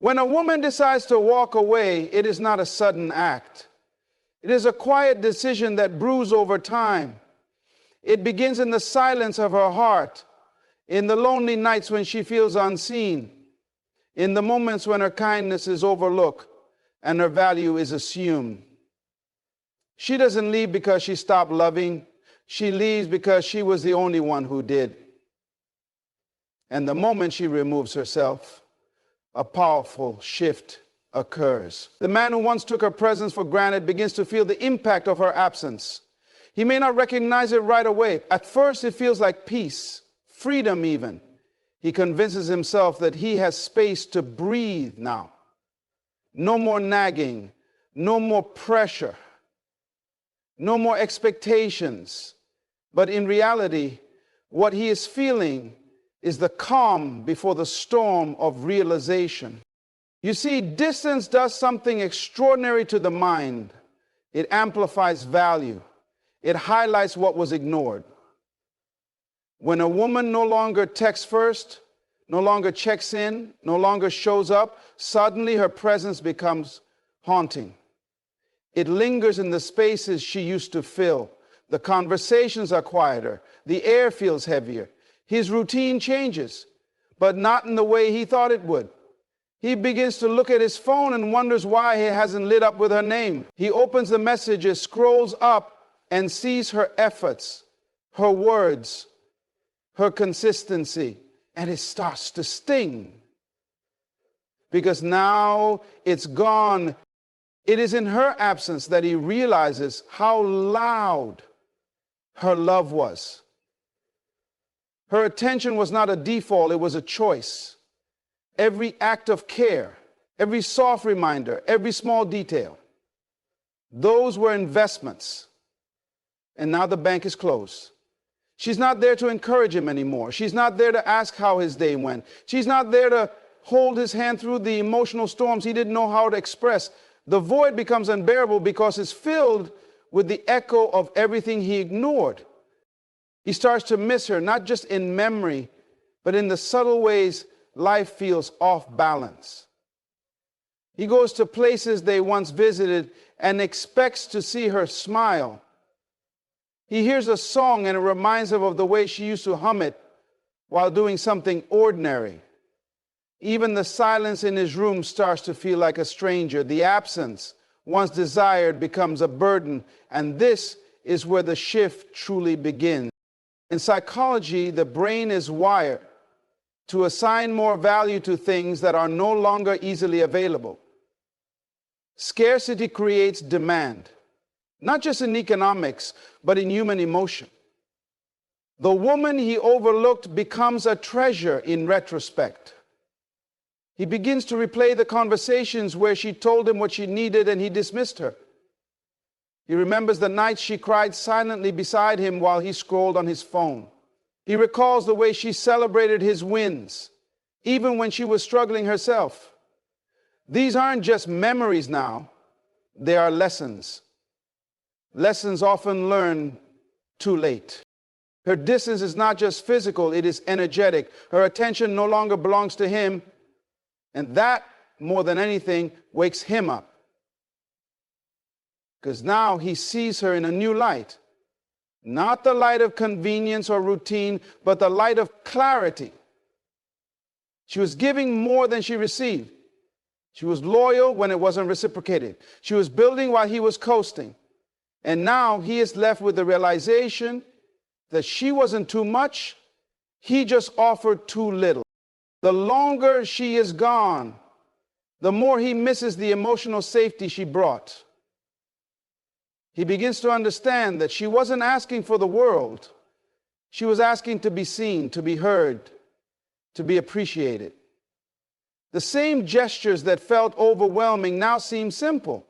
When a woman decides to walk away, it is not a sudden act. It is a quiet decision that brews over time. It begins in the silence of her heart, in the lonely nights when she feels unseen, in the moments when her kindness is overlooked and her value is assumed. She doesn't leave because she stopped loving. She leaves because she was the only one who did. And the moment she removes herself, a powerful shift occurs. The man who once took her presence for granted begins to feel the impact of her absence. He may not recognize it right away. At first, it feels like peace, freedom even. He convinces himself that he has space to breathe now. No more nagging, no more pressure, no more expectations. But in reality, what he is feeling is the calm before the storm of realization. You see, distance does something extraordinary to the mind. It amplifies value. It highlights what was ignored. When a woman no longer texts first, no longer checks in, no longer shows up, suddenly her presence becomes haunting. It lingers in the spaces she used to fill. The conversations are quieter. The air feels heavier. His routine changes, but not in the way he thought it would. He begins to look at his phone and wonders why he hasn't lit up with her name. He opens the messages, scrolls up, and sees her efforts, her words, her consistency, and it starts to sting. Because now it's gone. It is in her absence that he realizes how loud her love was. Her attention was not a default, it was a choice. Every act of care, every soft reminder, every small detail, those were investments. And now the bank is closed. She's not there to encourage him anymore. She's not there to ask how his day went. She's not there to hold his hand through the emotional storms he didn't know how to express. The void becomes unbearable because it's filled with the echo of everything he ignored. He starts to miss her, not just in memory, but in the subtle ways life feels off balance. He goes to places they once visited and expects to see her smile. He hears a song and it reminds him of the way she used to hum it while doing something ordinary. Even the silence in his room starts to feel like a stranger. The absence, once desired, becomes a burden. And this is where the shift truly begins. In psychology, the brain is wired to assign more value to things that are no longer easily available. Scarcity creates demand, not just in economics, but in human emotion. The woman he overlooked becomes a treasure in retrospect. He begins to replay the conversations where she told him what she needed and he dismissed her. He remembers the nights she cried silently beside him while he scrolled on his phone. He recalls the way she celebrated his wins, even when she was struggling herself. These aren't just memories now, they are lessons. Lessons often learned too late. Her distance is not just physical, it is energetic. Her attention no longer belongs to him, and that, more than anything, wakes him up. Because now he sees her in a new light. Not the light of convenience or routine, but the light of clarity. She was giving more than she received. She was loyal when it wasn't reciprocated. She was building while he was coasting. And now he is left with the realization that she wasn't too much, he just offered too little. The longer she is gone, the more he misses the emotional safety she brought. He begins to understand that she wasn't asking for the world. She was asking to be seen, to be heard, to be appreciated. The same gestures that felt overwhelming now seem simple.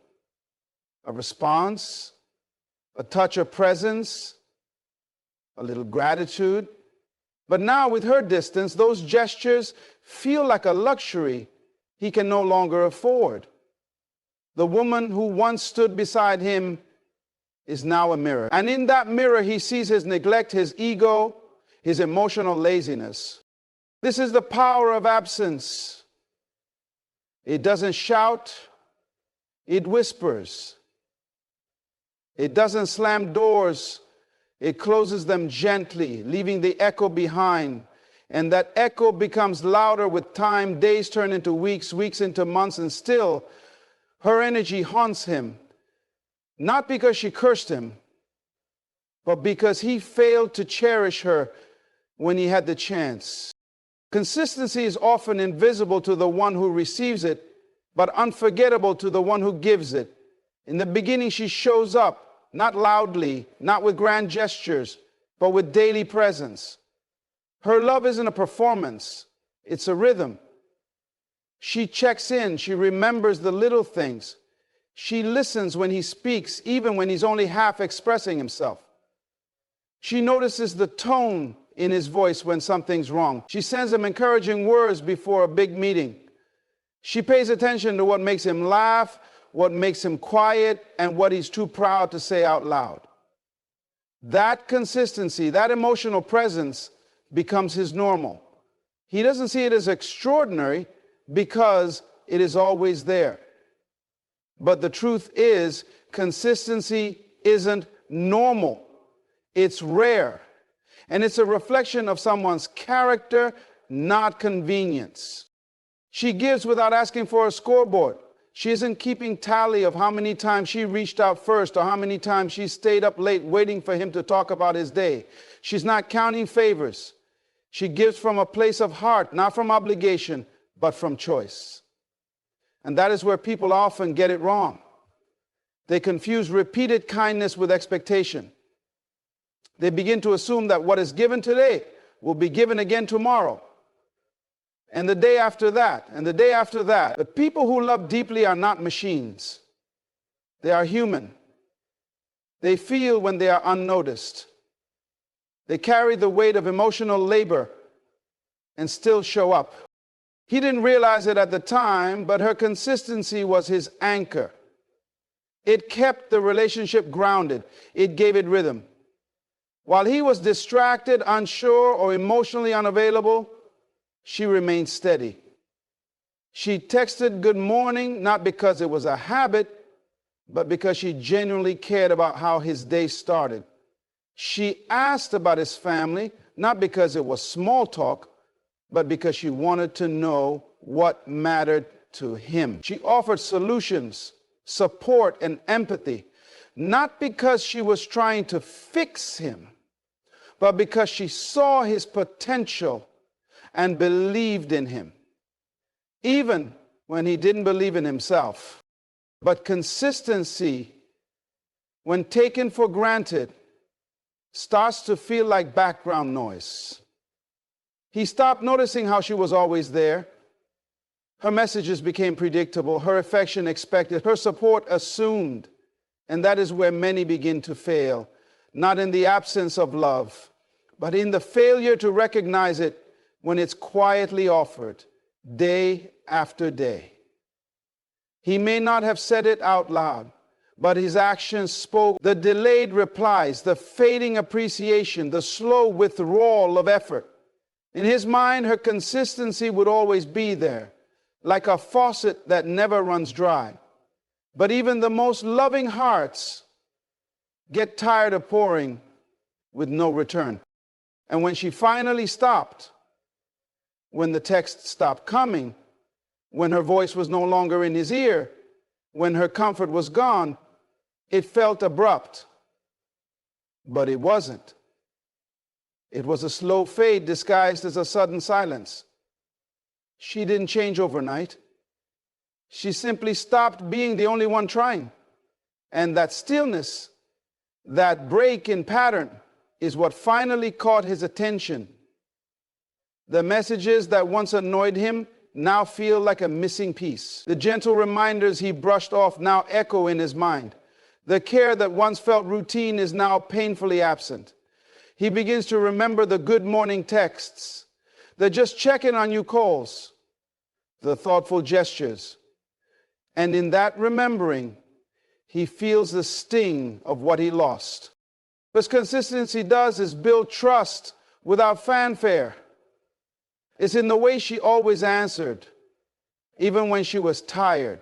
A response, a touch of presence, a little gratitude. But now with her distance, those gestures feel like a luxury he can no longer afford. The woman who once stood beside him is now a mirror. And in that mirror, he sees his neglect, his ego, his emotional laziness. This is the power of absence. It doesn't shout, it whispers. It doesn't slam doors, it closes them gently, leaving the echo behind. And that echo becomes louder with time. Days turn into weeks, weeks into months, and still her energy haunts him. Not because she cursed him, but because he failed to cherish her when he had the chance. Consistency is often invisible to the one who receives it, but unforgettable to the one who gives it. In the beginning, she shows up, not loudly, not with grand gestures, but with daily presence. Her love isn't a performance, it's a rhythm. She checks in, she remembers the little things. She listens when he speaks, even when he's only half expressing himself. She notices the tone in his voice when something's wrong. She sends him encouraging words before a big meeting. She pays attention to what makes him laugh, what makes him quiet, and what he's too proud to say out loud. That consistency, that emotional presence becomes his normal. He doesn't see it as extraordinary because it is always there. But the truth is, consistency isn't normal. It's rare. And it's a reflection of someone's character, not convenience. She gives without asking for a scoreboard. She isn't keeping tally of how many times she reached out first or how many times she stayed up late waiting for him to talk about his day. She's not counting favors. She gives from a place of heart, not from obligation, but from choice. And that is where people often get it wrong. They confuse repeated kindness with expectation. They begin to assume that what is given today will be given again tomorrow, and the day after that, and the day after that. But people who love deeply are not machines. They are human. They feel when they are unnoticed. They carry the weight of emotional labor and still show up. He didn't realize it at the time, but her consistency was his anchor. It kept the relationship grounded. It gave it rhythm. While he was distracted, unsure, or emotionally unavailable, she remained steady. She texted good morning, not because it was a habit, but because she genuinely cared about how his day started. She asked about his family, not because it was small talk, but because she wanted to know what mattered to him. She offered solutions, support, and empathy, not because she was trying to fix him, but because she saw his potential and believed in him, even when he didn't believe in himself. But consistency, when taken for granted, starts to feel like background noise. He stopped noticing how she was always there. Her messages became predictable, her affection expected, her support assumed. And that is where many begin to fail, not in the absence of love, but in the failure to recognize it when it's quietly offered, day after day. He may not have said it out loud, but his actions spoke. The delayed replies, the fading appreciation, the slow withdrawal of effort. In his mind, her consistency would always be there, like a faucet that never runs dry. But even the most loving hearts get tired of pouring with no return. And when she finally stopped, when the text stopped coming, when her voice was no longer in his ear, when her comfort was gone, it felt abrupt. But it wasn't. It was a slow fade disguised as a sudden silence. She didn't change overnight. She simply stopped being the only one trying. And that stillness, that break in pattern, is what finally caught his attention. The messages that once annoyed him now feel like a missing piece. The gentle reminders he brushed off now echo in his mind. The care that once felt routine is now painfully absent. He begins to remember the good morning texts, the just checking on you calls, the thoughtful gestures. And in that remembering, he feels the sting of what he lost. What consistency does is build trust without fanfare. It's in the way she always answered, even when she was tired.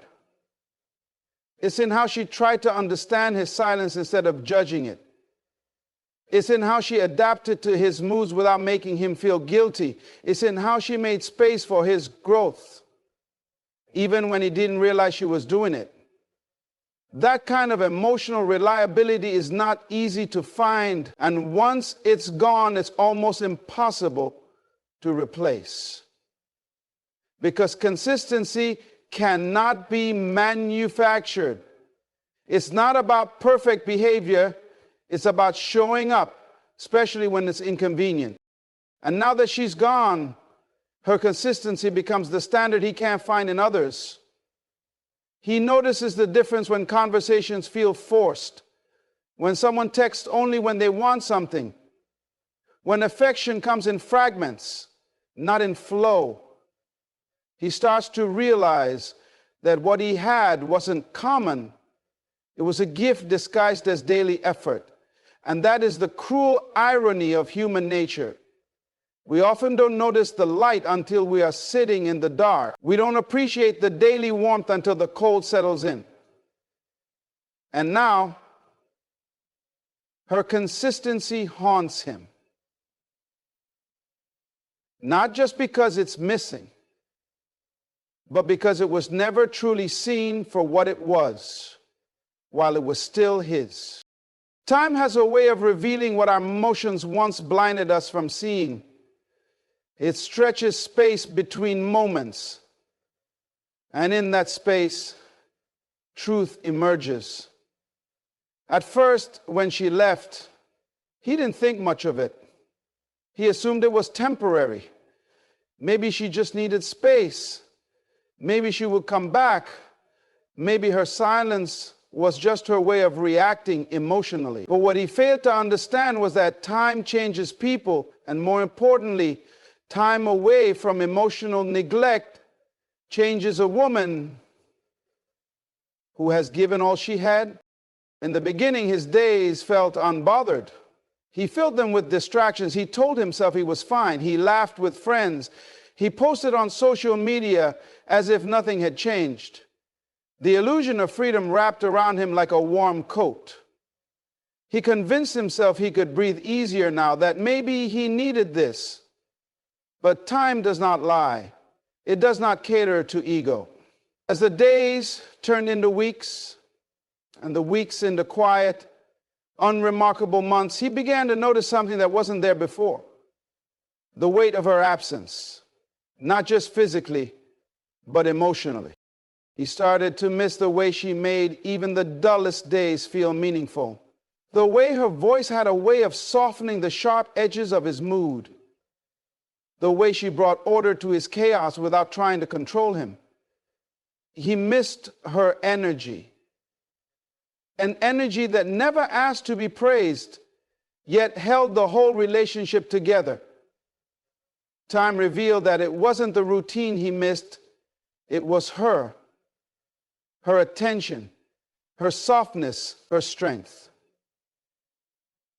It's in how she tried to understand his silence instead of judging it. It's in how she adapted to his moods without making him feel guilty. It's in how she made space for his growth, even when he didn't realize she was doing it. That kind of emotional reliability is not easy to find, and once it's gone, it's almost impossible to replace. Because consistency cannot be manufactured. It's not about perfect behavior, it's about showing up, especially when it's inconvenient. And now that she's gone, her consistency becomes the standard he can't find in others. He notices the difference when conversations feel forced, when someone texts only when they want something, when affection comes in fragments, not in flow. He starts to realize that what he had wasn't common. It was a gift disguised as daily effort. And that is the cruel irony of human nature. We often don't notice the light until we are sitting in the dark. We don't appreciate the daily warmth until the cold settles in. And now, her consistency haunts him. Not just because it's missing, but because it was never truly seen for what it was, while it was still his. Time has a way of revealing what our emotions once blinded us from seeing. It stretches space between moments, and in that space, truth emerges. At first, when she left, he didn't think much of it. He assumed it was temporary. Maybe she just needed space. Maybe she would come back. Maybe her silence was just her way of reacting emotionally. But what he failed to understand was that time changes people, and more importantly, time away from emotional neglect changes a woman who has given all she had. In the beginning, his days felt unbothered. He filled them with distractions. He told himself he was fine. He laughed with friends. He posted on social media as if nothing had changed. The illusion of freedom wrapped around him like a warm coat. He convinced himself he could breathe easier now, that maybe he needed this. But time does not lie. It does not cater to ego. As the days turned into weeks, and the weeks into quiet, unremarkable months, he began to notice something that wasn't there before. The weight of her absence, not just physically, but emotionally. He started to miss the way she made even the dullest days feel meaningful. The way her voice had a way of softening the sharp edges of his mood. The way she brought order to his chaos without trying to control him. He missed her energy. An energy that never asked to be praised, yet held the whole relationship together. Time revealed that it wasn't the routine he missed, it was her. Her attention, her softness, her strength.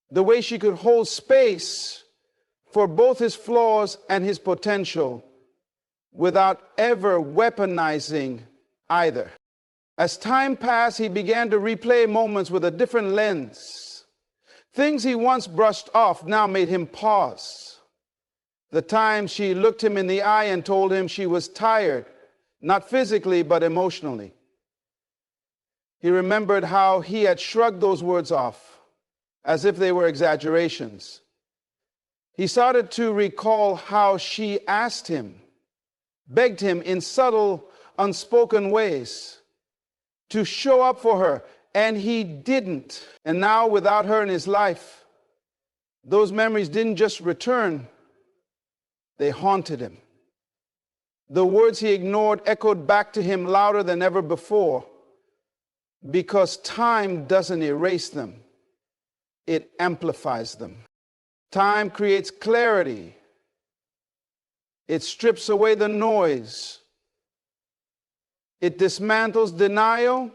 The way she could hold space for both his flaws and his potential without ever weaponizing either. As time passed, he began to replay moments with a different lens. Things he once brushed off now made him pause. The time she looked him in the eye and told him she was tired, not physically, but emotionally. He remembered how he had shrugged those words off, as if they were exaggerations. He started to recall how she asked him, begged him in subtle, unspoken ways to show up for her, and he didn't. And now, without her in his life, those memories didn't just return, they haunted him. The words he ignored echoed back to him louder than ever before, because time doesn't erase them, it amplifies them. Time creates clarity. It strips away the noise. It dismantles denial,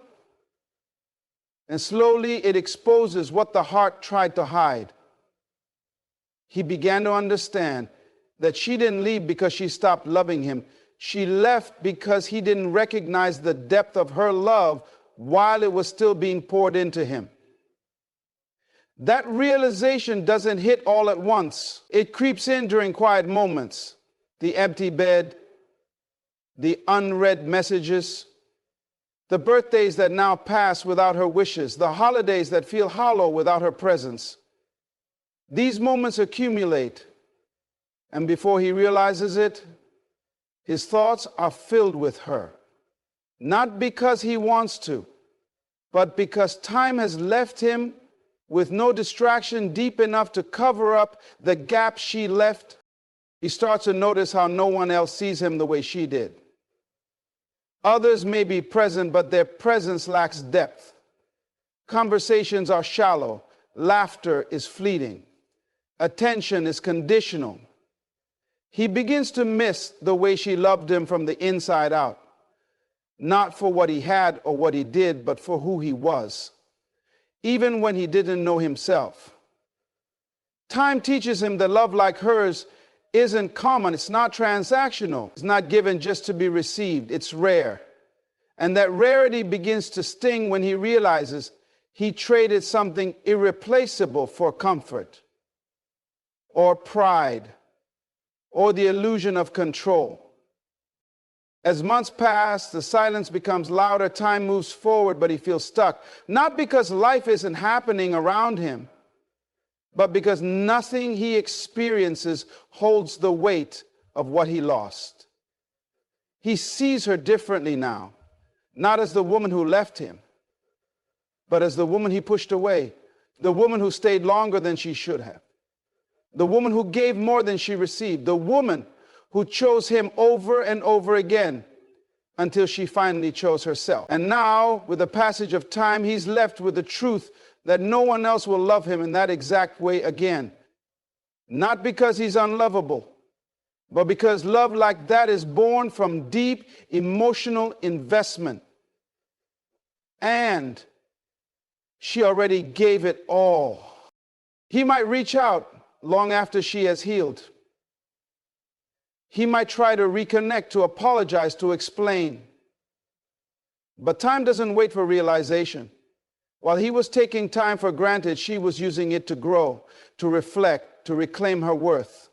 and slowly it exposes what the heart tried to hide. He began to understand that she didn't leave because she stopped loving him. She left because he didn't recognize the depth of her love while it was still being poured into him. That realization doesn't hit all at once. It creeps in during quiet moments. The empty bed, the unread messages, the birthdays that now pass without her wishes, the holidays that feel hollow without her presence. These moments accumulate, and before he realizes it, his thoughts are filled with her. Not because he wants to, but because time has left him with no distraction deep enough to cover up the gap she left. He starts to notice how no one else sees him the way she did. Others may be present, but their presence lacks depth. Conversations are shallow. Laughter is fleeting. Attention is conditional. He begins to miss the way she loved him from the inside out. Not for what he had or what he did, but for who he was, even when he didn't know himself. Time teaches him that love like hers isn't common. It's not transactional. It's not given just to be received. It's rare. And that rarity begins to sting when he realizes he traded something irreplaceable for comfort or pride or the illusion of control. As months pass, the silence becomes louder, time moves forward, but he feels stuck. Not because life isn't happening around him, but because nothing he experiences holds the weight of what he lost. He sees her differently now, not as the woman who left him, but as the woman he pushed away, the woman who stayed longer than she should have, the woman who gave more than she received, the woman who chose him over and over again until she finally chose herself. And now, with the passage of time, he's left with the truth that no one else will love him in that exact way again. Not because he's unlovable, but because love like that is born from deep emotional investment. And she already gave it all. He might reach out long after she has healed. He might try to reconnect, to apologize, to explain. But time doesn't wait for realization. While he was taking time for granted, she was using it to grow, to reflect, to reclaim her worth.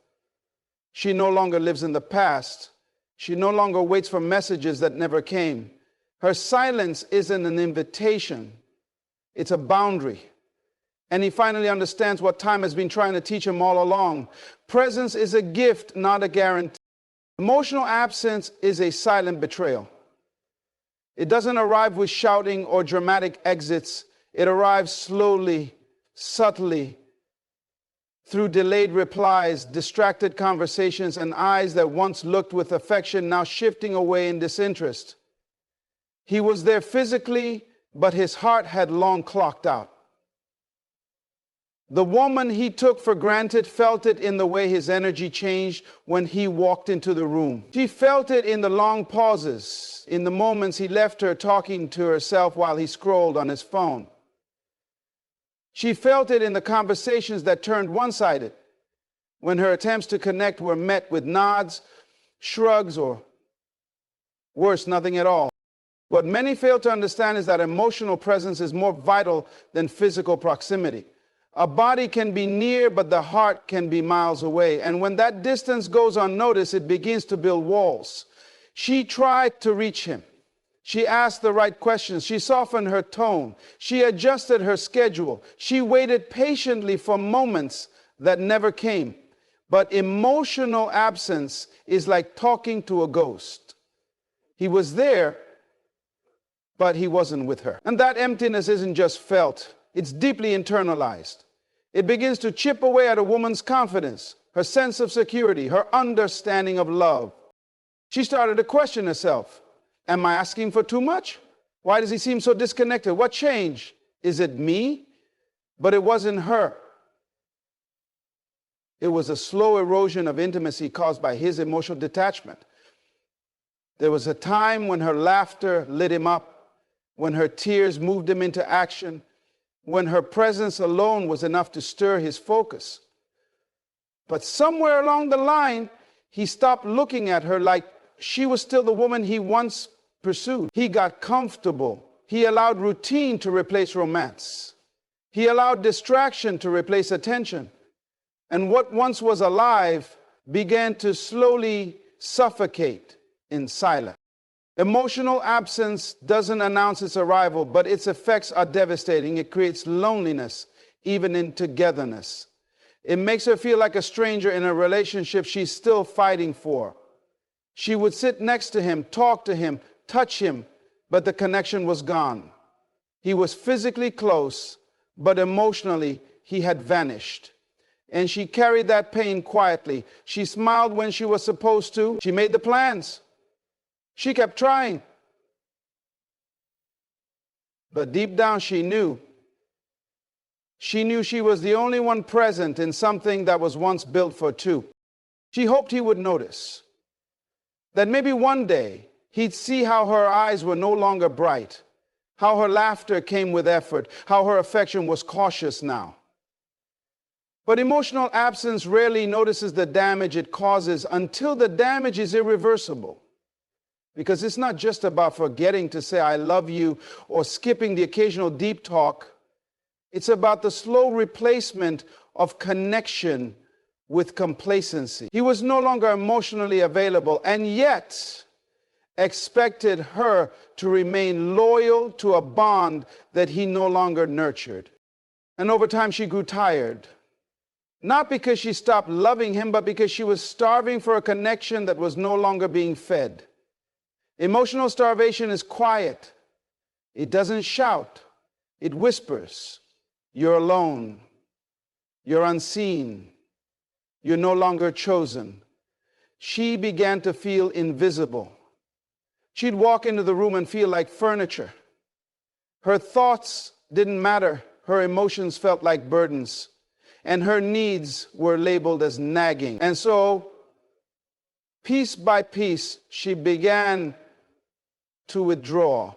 She no longer lives in the past. She no longer waits for messages that never came. Her silence isn't an invitation. It's a boundary. And he finally understands what time has been trying to teach him all along. Presence is a gift, not a guarantee. Emotional absence is a silent betrayal. It doesn't arrive with shouting or dramatic exits. It arrives slowly, subtly, through delayed replies, distracted conversations, and eyes that once looked with affection now shifting away in disinterest. He was there physically, but his heart had long clocked out. The woman he took for granted felt it in the way his energy changed when he walked into the room. She felt it in the long pauses, in the moments he left her talking to herself while he scrolled on his phone. She felt it in the conversations that turned one-sided, when her attempts to connect were met with nods, shrugs, or worse, nothing at all. What many fail to understand is that emotional presence is more vital than physical proximity. A body can be near, but the heart can be miles away. And when that distance goes unnoticed, it begins to build walls. She tried to reach him. She asked the right questions. She softened her tone. She adjusted her schedule. She waited patiently for moments that never came. But emotional absence is like talking to a ghost. He was there, but he wasn't with her. And that emptiness isn't just felt. It's deeply internalized. It begins to chip away at a woman's confidence, her sense of security, her understanding of love. She started to question herself. Am I asking for too much? Why does he seem so disconnected? What changed? Is it me? But it wasn't her. It was a slow erosion of intimacy caused by his emotional detachment. There was a time when her laughter lit him up, when her tears moved him into action, when her presence alone was enough to stir his focus. But somewhere along the line, he stopped looking at her like she was still the woman he once pursued. He got comfortable. He allowed routine to replace romance. He allowed distraction to replace attention. And what once was alive began to slowly suffocate in silence. Emotional absence doesn't announce its arrival, but its effects are devastating. It creates loneliness, even in togetherness. It makes her feel like a stranger in a relationship she's still fighting for. She would sit next to him, talk to him, touch him, but the connection was gone. He was physically close, but emotionally he had vanished. And she carried that pain quietly. She smiled when she was supposed to. She made the plans. She kept trying. But deep down she knew. She knew she was the only one present in something that was once built for two. She hoped he would notice. That maybe one day he'd see how her eyes were no longer bright, how her laughter came with effort, how her affection was cautious now. But emotional absence rarely notices the damage it causes until the damage is irreversible. Because it's not just about forgetting to say I love you or skipping the occasional deep talk. It's about the slow replacement of connection with complacency. He was no longer emotionally available and yet expected her to remain loyal to a bond that he no longer nurtured. And over time she grew tired. Not because she stopped loving him, but because she was starving for a connection that was no longer being fed. Emotional starvation is quiet. It doesn't shout. It whispers. You're alone. You're unseen. You're no longer chosen. She began to feel invisible. She'd walk into the room and feel like furniture. Her thoughts didn't matter. Her emotions felt like burdens. And her needs were labeled as nagging. And so, piece by piece, she began to withdraw.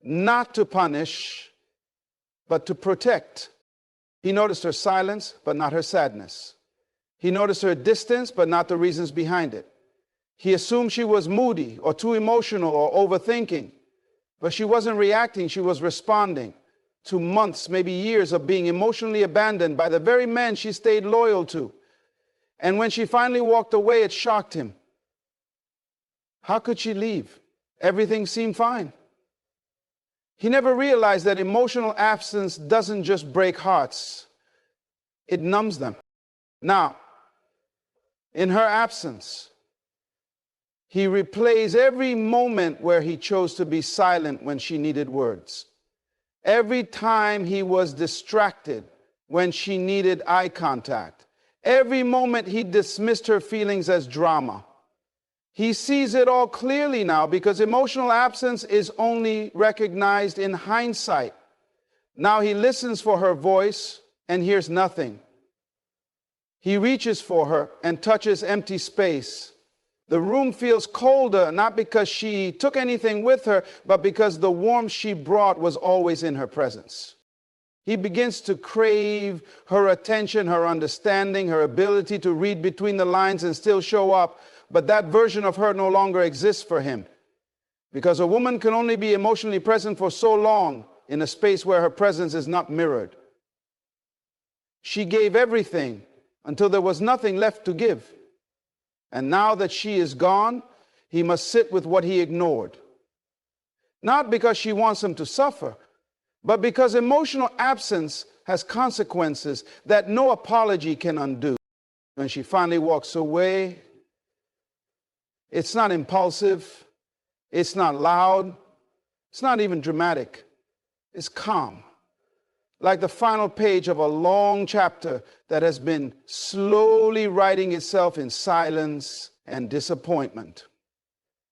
Not to punish, but to protect. He noticed her silence, but not her sadness. He noticed her distance, but not the reasons behind it. He assumed she was moody or too emotional or overthinking. But she wasn't reacting, she was responding to months, maybe years of being emotionally abandoned by the very men she stayed loyal to. And when she finally walked away, it shocked him. How could she leave? Everything seemed fine. He never realized that emotional absence doesn't just break hearts, it numbs them. Now, in her absence, he replays every moment where he chose to be silent when she needed words. Every time he was distracted when she needed eye contact. Every moment he dismissed her feelings as drama. He sees it all clearly now because emotional absence is only recognized in hindsight. Now he listens for her voice and hears nothing. He reaches for her and touches empty space. The room feels colder, not because she took anything with her, but because the warmth she brought was always in her presence. He begins to crave her attention, her understanding, her ability to read between the lines and still show up. But that version of her no longer exists for him. Because a woman can only be emotionally present for so long in a space where her presence is not mirrored. She gave everything until there was nothing left to give. And now that she is gone, he must sit with what he ignored. Not because she wants him to suffer, but because emotional absence has consequences that no apology can undo. When she finally walks away, it's not impulsive, it's not loud, it's not even dramatic. It's calm, like the final page of a long chapter that has been slowly writing itself in silence and disappointment.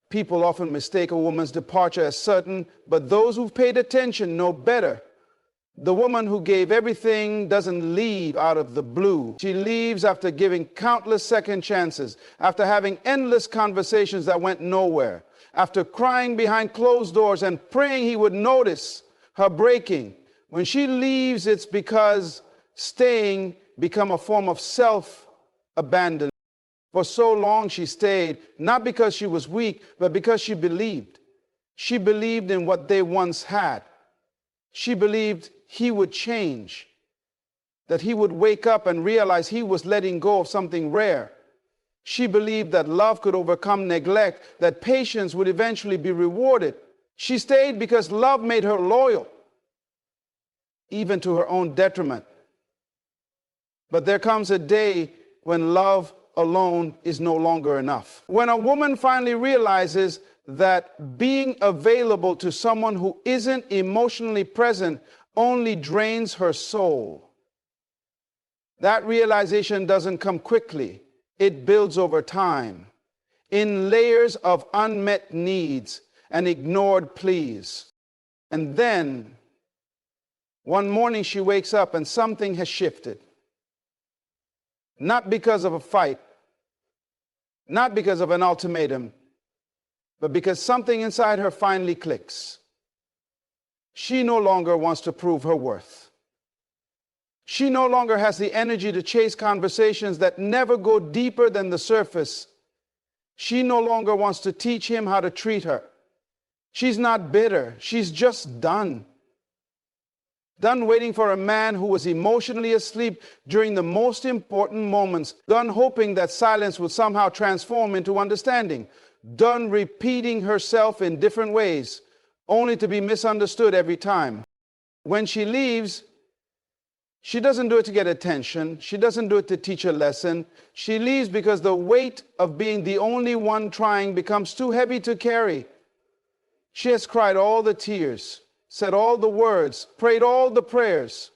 People often mistake a woman's departure as sudden, but those who've paid attention know better. The woman who gave everything doesn't leave out of the blue. She leaves after giving countless second chances, after having endless conversations that went nowhere, after crying behind closed doors and praying he would notice her breaking. When she leaves, it's because staying become a form of self-abandonment. For so long she stayed, not because she was weak, but because she believed. She believed in what they once had. She believed he would change, that he would wake up and realize he was letting go of something rare. She believed that love could overcome neglect, that patience would eventually be rewarded. She stayed because love made her loyal, even to her own detriment. But there comes a day when love alone is no longer enough. When a woman finally realizes that being available to someone who isn't emotionally present only drains her soul, that realization doesn't come quickly. It builds over time, in layers of unmet needs and ignored pleas. And then, one morning she wakes up and something has shifted. Not because of a fight, not because of an ultimatum, but because something inside her finally clicks. She no longer wants to prove her worth. She no longer has the energy to chase conversations that never go deeper than the surface. She no longer wants to teach him how to treat her. She's not bitter. She's just done. Done waiting for a man who was emotionally asleep during the most important moments. Done hoping that silence would somehow transform into understanding. Done repeating herself in different ways, only to be misunderstood every time. When she leaves, she doesn't do it to get attention. She doesn't do it to teach a lesson. She leaves because the weight of being the only one trying becomes too heavy to carry. She has cried all the tears, said all the words, prayed all the prayers.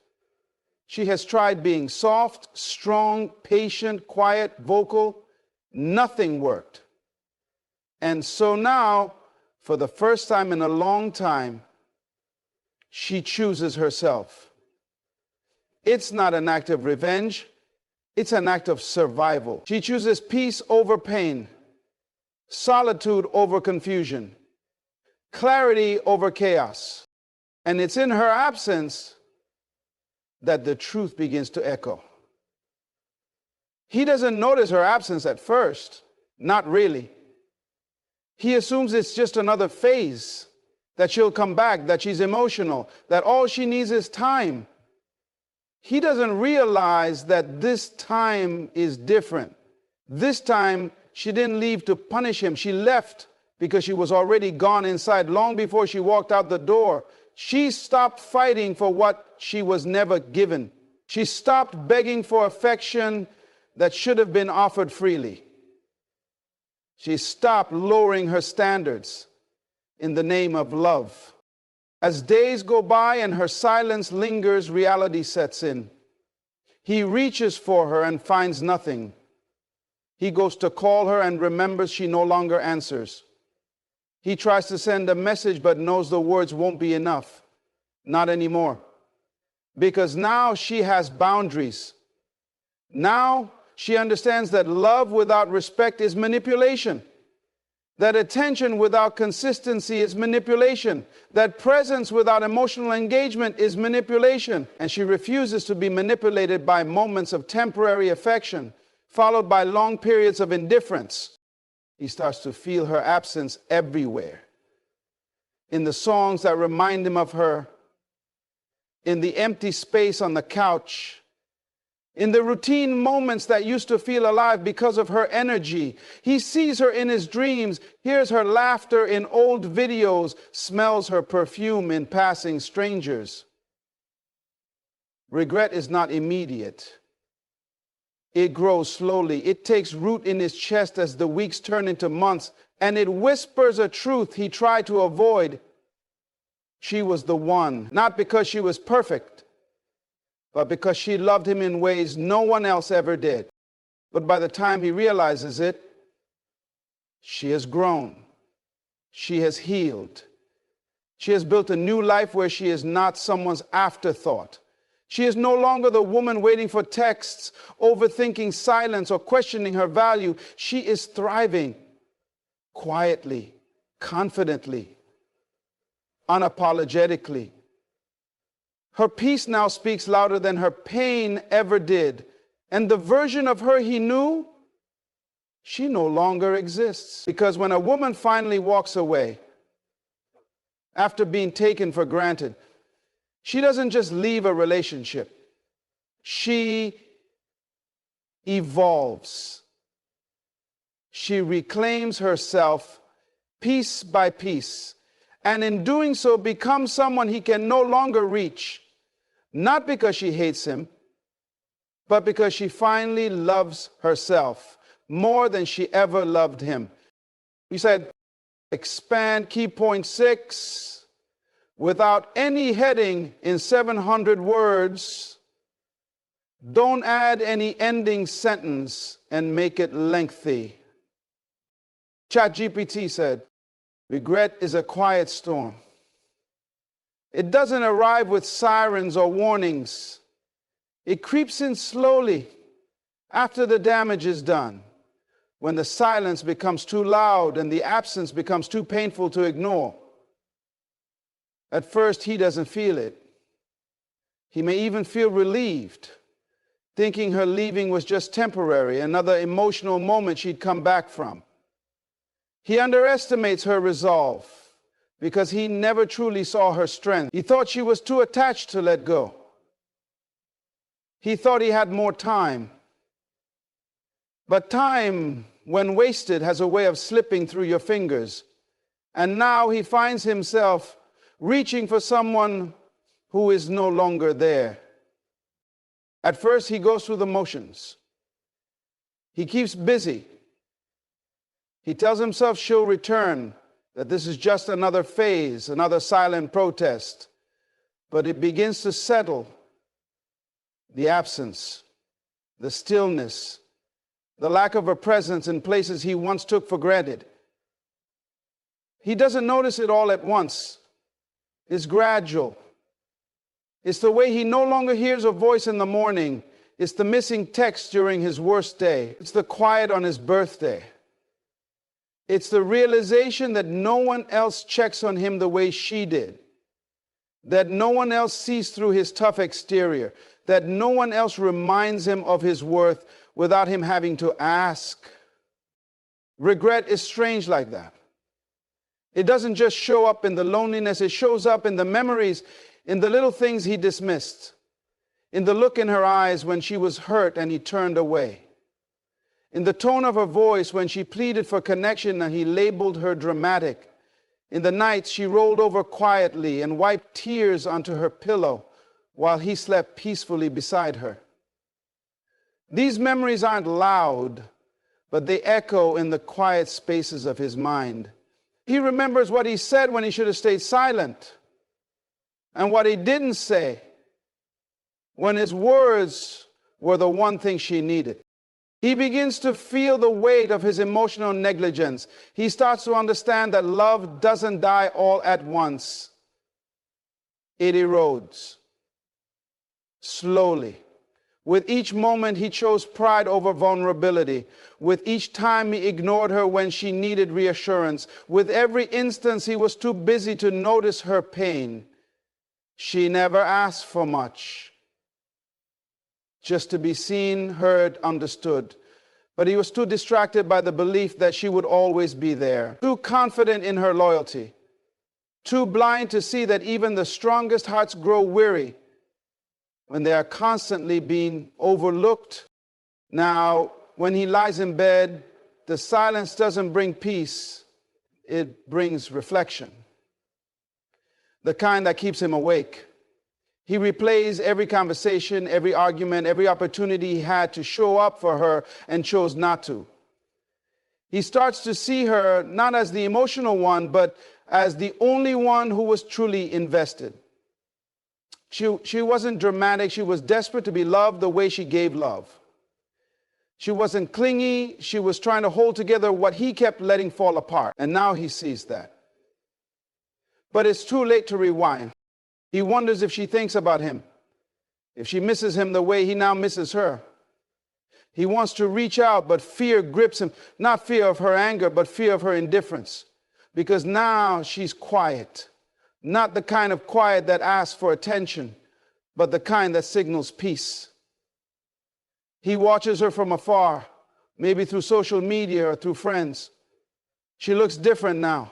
She has tried being soft, strong, patient, quiet, vocal. Nothing worked. And so now, for the first time in a long time, she chooses herself. It's not an act of revenge. It's an act of survival. She chooses peace over pain, solitude over confusion, clarity over chaos. And it's in her absence that the truth begins to echo. He doesn't notice her absence at first. Not really. He assumes it's just another phase, that she'll come back, that she's emotional, that all she needs is time. He doesn't realize that this time is different. This time, she didn't leave to punish him. She left because she was already gone inside long before she walked out the door. She stopped fighting for what she was never given. She stopped begging for affection that should have been offered freely. She stopped lowering her standards in the name of love. As days go by and her silence lingers, reality sets in. He reaches for her and finds nothing. He goes to call her and remembers she no longer answers. He tries to send a message but knows the words won't be enough. Not anymore. Because now she has boundaries. Now she understands that love without respect is manipulation. That attention without consistency is manipulation. That presence without emotional engagement is manipulation. And she refuses to be manipulated by moments of temporary affection, followed by long periods of indifference. He starts to feel her absence everywhere. In the songs that remind him of her, in the empty space on the couch, in the routine moments that used to feel alive because of her energy. He sees her in his dreams, hears her laughter in old videos, smells her perfume in passing strangers. Regret is not immediate. It grows slowly. It takes root in his chest as the weeks turn into months, and it whispers a truth he tried to avoid. She was the one, not because she was perfect, but because she loved him in ways no one else ever did. But by the time he realizes it, she has grown. She has healed. She has built a new life where she is not someone's afterthought. She is no longer the woman waiting for texts, overthinking silence, or questioning her value. She is thriving quietly, confidently, unapologetically. Her peace now speaks louder than her pain ever did. And the version of her he knew she no longer exists. Because when a woman finally walks away after being taken for granted, she doesn't just leave a relationship. She evolves. She reclaims herself piece by piece, and in doing so becomes someone he can no longer reach, not because she hates him, but because she finally loves herself more than she ever loved him. He said, expand key point 6 without any heading in 700 words. Don't add any ending sentence and make it lengthy. ChatGPT said, regret is a quiet storm. It doesn't arrive with sirens or warnings. It creeps in slowly after the damage is done, when the silence becomes too loud and the absence becomes too painful to ignore. At first, he doesn't feel it. He may even feel relieved, thinking her leaving was just temporary, another emotional moment she'd come back from. He underestimates her resolve because he never truly saw her strength. He thought she was too attached to let go. He thought he had more time. But time, when wasted, has a way of slipping through your fingers. And now he finds himself reaching for someone who is no longer there. At first, he goes through the motions. He keeps busy. He tells himself she'll return, that this is just another phase, another silent protest. But it begins to settle. The absence, the stillness, the lack of a presence in places he once took for granted. He doesn't notice it all at once. It's gradual. It's the way he no longer hears a voice in the morning. It's the missing text during his worst day. It's the quiet on his birthday. It's the realization that no one else checks on him the way she did. That no one else sees through his tough exterior. That no one else reminds him of his worth without him having to ask. Regret is strange like that. It doesn't just show up in the loneliness, it shows up in the memories, in the little things he dismissed, in the look in her eyes when she was hurt and he turned away, in the tone of her voice when she pleaded for connection and he labeled her dramatic, in the nights she rolled over quietly and wiped tears onto her pillow while he slept peacefully beside her. These memories aren't loud, but they echo in the quiet spaces of his mind. He remembers what he said when he should have stayed silent, and what he didn't say when his words were the one thing she needed. He begins to feel the weight of his emotional negligence. He starts to understand that love doesn't die all at once. It erodes slowly. With each moment, he chose pride over vulnerability. With each time, he ignored her when she needed reassurance. With every instance, he was too busy to notice her pain. She never asked for much, just to be seen, heard, understood. But he was too distracted by the belief that she would always be there, too confident in her loyalty, too blind to see that even the strongest hearts grow weary when they are constantly being overlooked. Now, when he lies in bed, the silence doesn't bring peace, it brings reflection. The kind that keeps him awake. He replays every conversation, every argument, every opportunity he had to show up for her and chose not to. He starts to see her not as the emotional one, but as the only one who was truly invested. She wasn't dramatic. She was desperate to be loved the way she gave love. She wasn't clingy. She was trying to hold together what he kept letting fall apart. And now he sees that. But it's too late to rewind. He wonders if she thinks about him, if she misses him the way he now misses her. He wants to reach out, but fear grips him. Not fear of her anger, but fear of her indifference. Because now she's quiet. Not the kind of quiet that asks for attention, but the kind that signals peace. He watches her from afar, maybe through social media or through friends. She looks different now,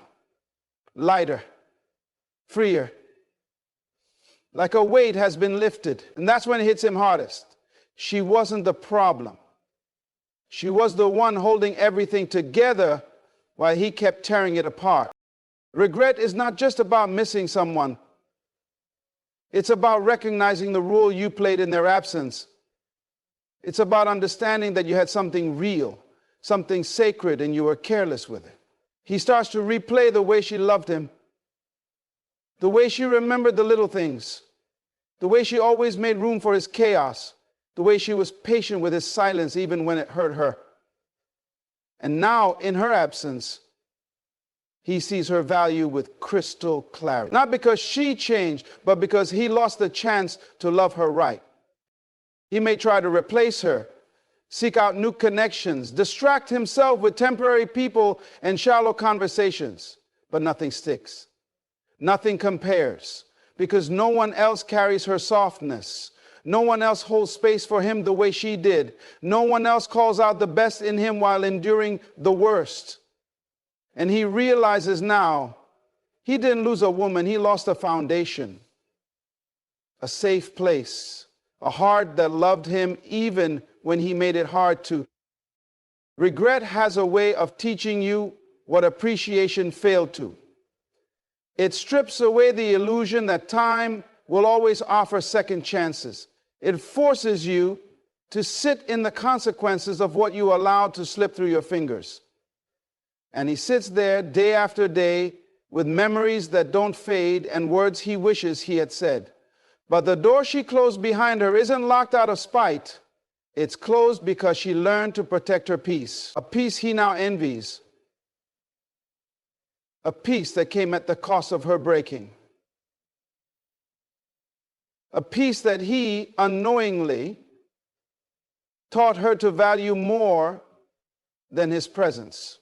lighter, freer, like a weight has been lifted. And that's when it hits him hardest. She wasn't the problem. She was the one holding everything together while he kept tearing it apart. Regret is not just about missing someone. It's about recognizing the role you played in their absence. It's about understanding that you had something real, something sacred, and you were careless with it. He starts to replay the way she loved him, the way she remembered the little things, the way she always made room for his chaos, the way she was patient with his silence even when it hurt her. And now, in her absence, he sees her value with crystal clarity. Not because she changed, but because he lost the chance to love her right. He may try to replace her, seek out new connections, distract himself with temporary people and shallow conversations, but nothing sticks. Nothing compares, because no one else carries her softness. No one else holds space for him the way she did. No one else calls out the best in him while enduring the worst. And he realizes now, he didn't lose a woman, he lost a foundation, a safe place, a heart that loved him even when he made it hard to. Regret has a way of teaching you what appreciation failed to. It strips away the illusion that time will always offer second chances. It forces you to sit in the consequences of what you allowed to slip through your fingers. And he sits there day after day with memories that don't fade and words he wishes he had said. But the door she closed behind her isn't locked out of spite. It's closed because she learned to protect her peace, a peace he now envies, a peace that came at the cost of her breaking, a peace that he unknowingly taught her to value more than his presence.